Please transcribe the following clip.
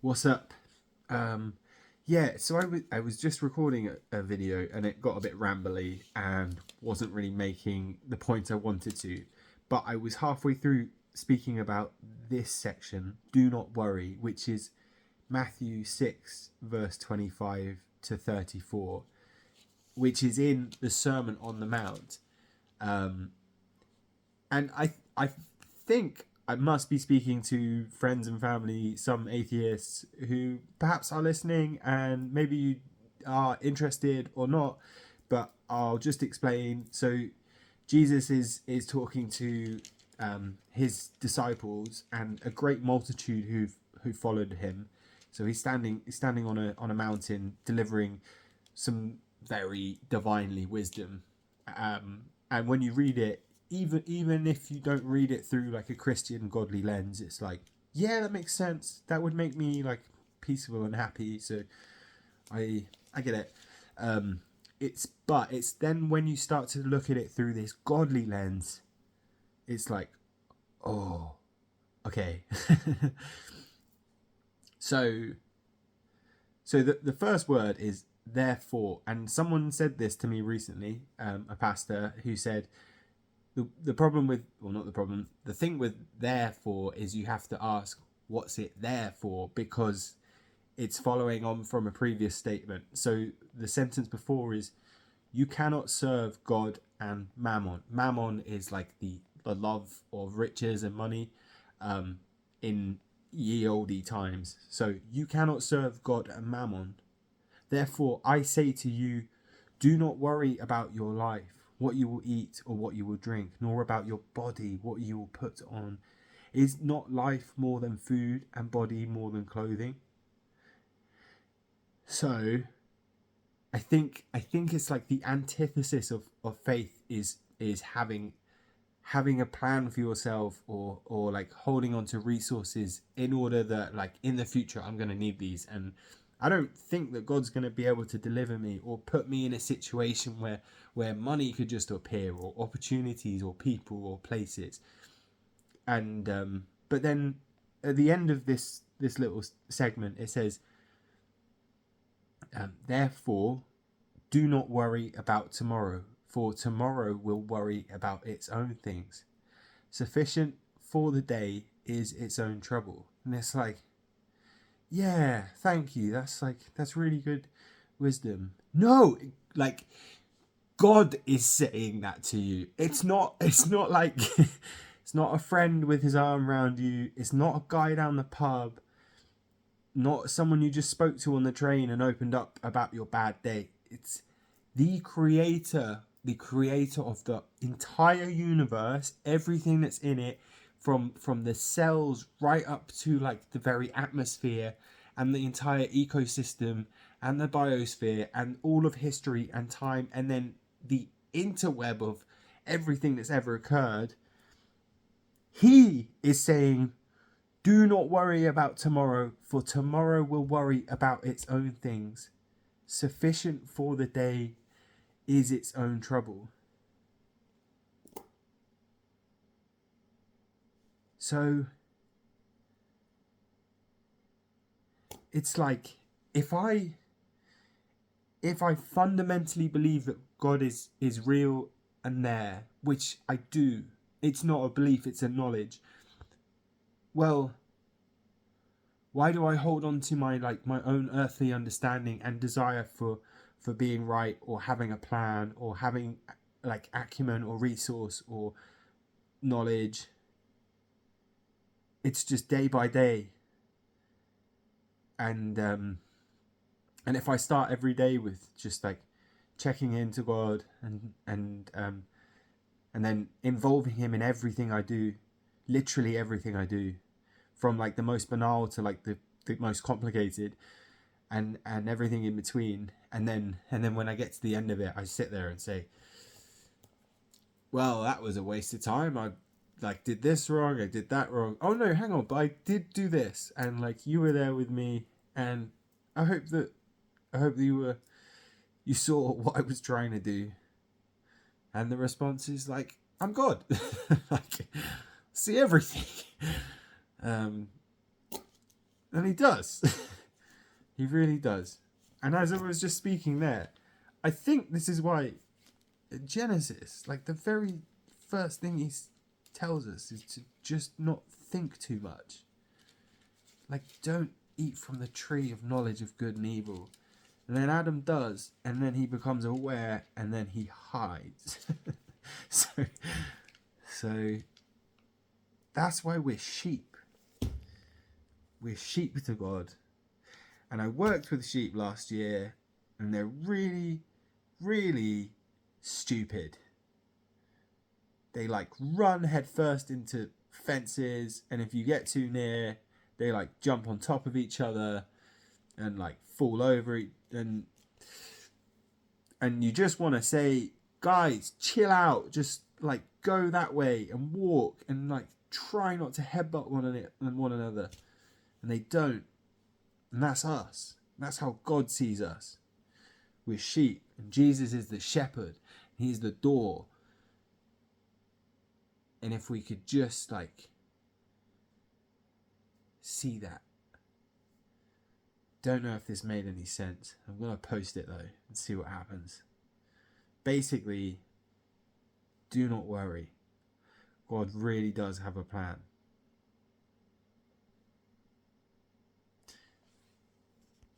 What's up? Um, yeah, so I was just recording a video and it got a bit rambly and wasn't really making the point I wanted to. But I was halfway through speaking about this section, do not worry, which is Matthew 6, verse 25 to 34, which is in the Sermon on the Mount. Um, and I think I must be speaking to friends and family, some atheists who perhaps are listening, and maybe you are interested or not. But I'll just explain. So Jesus is talking to his disciples and a great multitude who followed him. So he's standing on a mountain delivering some very divinely wisdom. And when you read it, even if you don't read it through like a Christian godly lens, it's like, yeah, that makes sense. That would make me like peaceful and happy. So I get it. It's then when you start to look at it through this godly lens, it's like, oh, okay. so so the first word is therefore, and someone said this to me recently, a pastor who said the problem with, well, not the problem, the thing with therefore is you have to ask what's it there for, because it's following on from a previous statement. So the sentence before is, you cannot serve God and mammon. Mammon is like the love of riches and money, in ye olde times. So you cannot serve God and mammon. Therefore I say to you, do not worry about your life, what you will eat or what you will drink, nor about your body, what you will put on. Is not life more than food, and body more than clothing? So I think it's like the antithesis of faith is having a plan for yourself, or like holding on to resources in order that, like, in the future I'm going to need these, and I don't think that God's going to be able to deliver me or put me in a situation where money could just appear, or opportunities or people or places. And but then at the end of this little segment it says, therefore do not worry about tomorrow, for tomorrow will worry about its own things. Sufficient for the day is its own trouble. And it's like, yeah, thank you. That's really good wisdom. No, like, God is saying that to you. It's not like it's not a friend with his arm around you. It's not a guy down the pub. Not someone you just spoke to on the train and opened up about your bad day. It's the creator of the entire universe, everything that's in it, from the cells right up to like the very atmosphere and the entire ecosystem and the biosphere and all of history and time, and then the interweb of everything that's ever occurred. He is saying, do not worry about tomorrow, for tomorrow will worry about its own things. Sufficient for the day is its own trouble. So it's like, if I fundamentally believe that God is real and there, which I do, it's not a belief, it's a knowledge. Well, why do I hold on to my own earthly understanding and desire for being right, or having a plan, or having like acumen or resource or knowledge? It's just day by day. And if I start every day with just like checking into God, and then involving him in everything I do, literally everything I do, from like the most banal to like the most complicated, and everything in between, and then when I get to the end of it, I sit there and say, well, that was a waste of time. I like did this wrong, I did that wrong. Oh no, hang on, but I did do this, and like you were there with me, and I hope that you saw what I was trying to do. And the response is like, I'm God. Like, see everything. um And he does. He really does. And as I was just speaking there, I think this is why Genesis, like the very first thing he tells us is to just not think too much. Like, don't eat from the tree of knowledge of good and evil. And then Adam does, and then he becomes aware, and then he hides. so that's why we're sheep. We're sheep to God. And I worked with sheep last year, and they're really, really stupid. They like run headfirst into fences, and if you get too near, they like jump on top of each other and like fall over, and you just want to say, guys, chill out, just like go that way and walk, and like try not to headbutt one another. And they don't. And that's us. That's how God sees us. We're sheep, and Jesus is the shepherd. He's the door. And if we could just like see that. Don't know if this made any sense. I'm going to post it though and see what happens. Basically, do not worry. God really does have a plan.